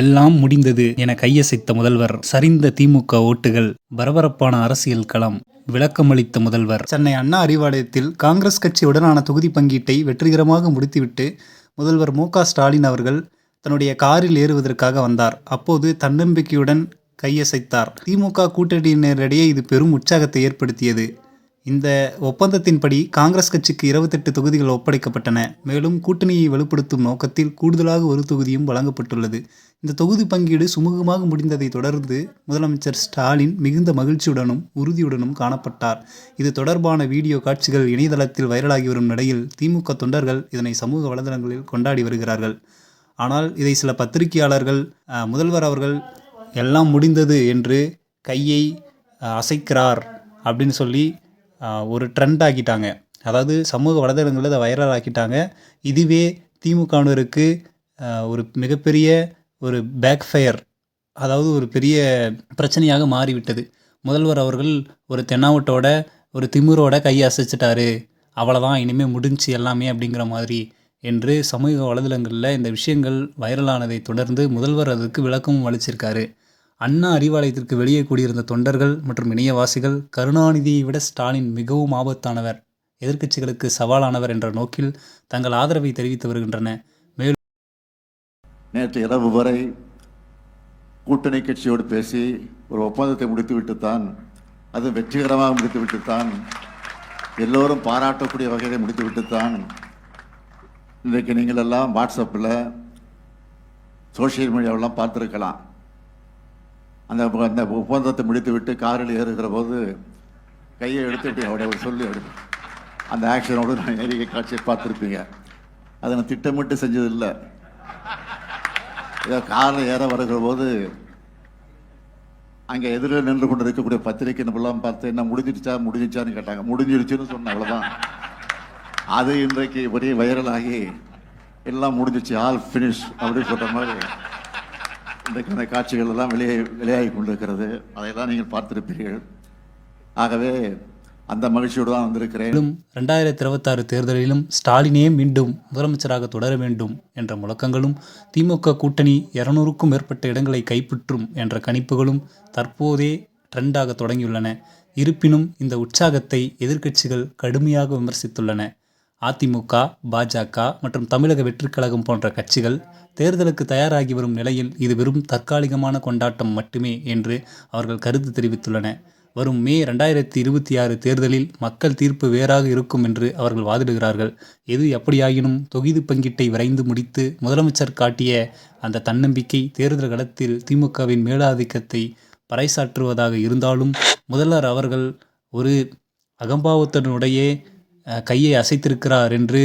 எல்லாம் முடிந்தது என கையசைத்த முதல்வர், சரிந்த திமுக ஓட்டுகள், பரபரப்பான அரசியல் களம், விளக்கமளித்த முதல்வர். சென்னை அண்ணா அறிவாலயத்தில் காங்கிரஸ் கட்சியுடனான தொகுதி பங்கீட்டை வெற்றிகரமாக முடித்துவிட்டு முதல்வர் மு.க.ஸ்டாலின் அவர்கள் தன்னுடைய காரில் ஏறுவதற்காக வந்தார். அப்போது தன்னம்பிக்கையுடன் கையசைத்தார். திமுக கூட்டணியினரிடையே இது பெரும் உற்சாகத்தை ஏற்படுத்தியது. இந்த ஒப்பந்தத்தின்படி காங்கிரஸ் கட்சிக்கு 28 தொகுதிகள் ஒப்படைக்கப்பட்டன. மேலும் கூட்டணியை வலுப்படுத்தும் நோக்கத்தில் கூடுதலாக ஒரு தொகுதியும் வழங்கப்பட்டுள்ளது. இந்த தொகுதி பங்கீடு சுமூகமாக முடிந்ததை தொடர்ந்து முதலமைச்சர் ஸ்டாலின் மிகுந்த மகிழ்ச்சியுடனும் உறுதியுடனும் காணப்பட்டார். இது தொடர்பான வீடியோ காட்சிகள் இணையதளத்தில் வைரலாகி வரும் நிலையில் திமுக தொண்டர்கள் இதனை சமூக வலைதளங்களில் கொண்டாடி வருகிறார்கள். ஆனால் இதை சில பத்திரிகையாளர்கள் முதல்வர் அவர்கள் எல்லாம் முடிந்தது என்று கையை அசைக்கிறார் அப்படின்னு சொல்லி ஒரு ட்ரெண்ட் ஆக்கிட்டாங்க. அதாவது சமூக வலைதளங்களில் அதை வைரல் ஆக்கிட்டாங்க. இதுவே திமுகவினருக்கு ஒரு மிகப்பெரிய ஒரு பேக்ஃபயர், அதாவது ஒரு பெரிய பிரச்சனையாக மாறிவிட்டது. முதல்வர் அவர்கள் ஒரு தென்னாவட்டோட ஒரு திமிரோட கையை அசைச்சிட்டாரு, அவ்வளோதான் இனிமேல் முடிஞ்சு எல்லாமே அப்படிங்கிற மாதிரி என்று சமூக வலைதளங்களில் இந்த விஷயங்கள் வைரலானதை தொடர்ந்து முதல்வர் அதுக்கு விளக்கமும் அளிச்சிருக்காரு. அண்ணா அறிவாலயத்திற்கு வெளியே கூடியிருந்த தொண்டர்கள் மற்றும் இணையவாசிகள் கருணாநிதியை விட ஸ்டாலின் மிகவும் ஆபத்தானவர், எதிர்க்கட்சிகளுக்கு சவாலானவர் என்ற நோக்கில் தங்கள் ஆதரவை தெரிவித்து வருகின்றன. மேலும் நேற்று இரவு வரை கூட்டணி கட்சியோடு பேசி ஒரு ஒப்பந்தத்தை முடித்துவிட்டுத்தான், அது வெற்றிகரமாக முடித்துவிட்டுத்தான், எல்லோரும் பாராட்டக்கூடிய வகையை முடித்துவிட்டுத்தான் இன்றைக்கு நீங்கள் எல்லாம் வாட்ஸ்அப்பில் சோசியல் மீடியாவெல்லாம் பார்த்துருக்கலாம். அந்த ஒப்பந்தத்தை முடித்துவிட்டு காரில் ஏறுகிற போது கையை எடுத்துவிட்டு அவருடைய சொல்லி எடுத்து அந்த ஆக்ஷனோடு நான் ஏறிய காட்சியை பார்த்துருப்பீங்க. அதை நான் திட்டமிட்டு செஞ்சது இல்லை. ஏதோ காரில் ஏற வருகிற போது அங்கே எதிரில் நின்று கொண்டு இருக்கக்கூடிய பத்திரிக்கை நம்மளாம் பார்த்து என்ன முடிஞ்சிச்சான்னு கேட்டாங்க. முடிஞ்சிருச்சுன்னு சொன்னேன், அவ்வளோதான். அது இன்றைக்கு ஒரே வைரலாகி எல்லாம் முடிஞ்சிச்சு, ஆல் ஃபினிஷ் அப்படின்னு சொல்கிற மாதிரி இன்றைக்கான காட்சிகள் எல்லாம் வெளியாகி கொண்டிருக்கிறது. அதையெல்லாம் நீங்கள் பார்த்திருப்பீர்கள். ஆகவே அந்த மகிழ்ச்சியோடு தான் வந்திருக்கிறேன். 2026 தேர்தலிலும் ஸ்டாலினே மீண்டும் முதலமைச்சராக தொடர வேண்டும் என்ற முழக்கங்களும், திமுக கூட்டணி 200க்கும் மேற்பட்ட இடங்களை கைப்பற்றும் என்ற கணிப்புகளும் தற்போதே ட்ரெண்டாக தொடங்கியுள்ளன. இருப்பினும் இந்த உற்சாகத்தை எதிர்க்கட்சிகள் கடுமையாக விமர்சித்துள்ளன. அதிமுக, பாஜக மற்றும் தமிழக வெற்றிக் கழகம் போன்ற கட்சிகள் தேர்தலுக்கு தயாராகி வரும் நிலையில் இது வெறும் தற்காலிகமான கொண்டாட்டம் மட்டுமே என்று அவர்கள் கருத்து தெரிவித்துள்ளன. வரும் மே 2026 தேர்தலில் மக்கள் தீர்ப்பு வேறாக இருக்கும் என்று அவர்கள் வாதிடுகிறார்கள். எது எப்படியாயினும் தொகுதி பங்கீட்டை விரைந்து முடித்து முதலமைச்சர் காட்டிய அந்த தன்னம்பிக்கை தேர்தல் களத்தில் திமுகவின் மேலாதிக்கத்தை பறைசாற்றுவதாக இருந்தாலும், முதல்வர் அவர்கள் ஒரு அகம்பாவத்தினுடைய கையை அசைத்திருக்கிறார் என்று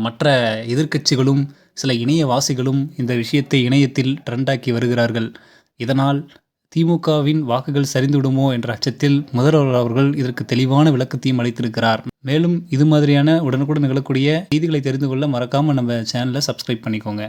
மற்ற எதிர்க்கட்சிகளும் சில இணையவாசிகளும் இந்த விஷயத்தை இணையத்தில் ட்ரெண்டாக்கி வருகிறார்கள். இதனால் திமுகவின் வாக்குகள் சரிந்துவிடுமோ என்ற அச்சத்தில் முதல்வர் அவர்கள் இதற்கு தெளிவான விளக்கத்தையும் அளித்திருக்கிறார். மேலும் இது மாதிரியான உடனுக்குடன் நிகழக்கூடிய செய்திகளை தெரிந்து கொள்ள மறக்காமல் நம்ம சேனலை சப்ஸ்கிரைப் பண்ணிக்கோங்க.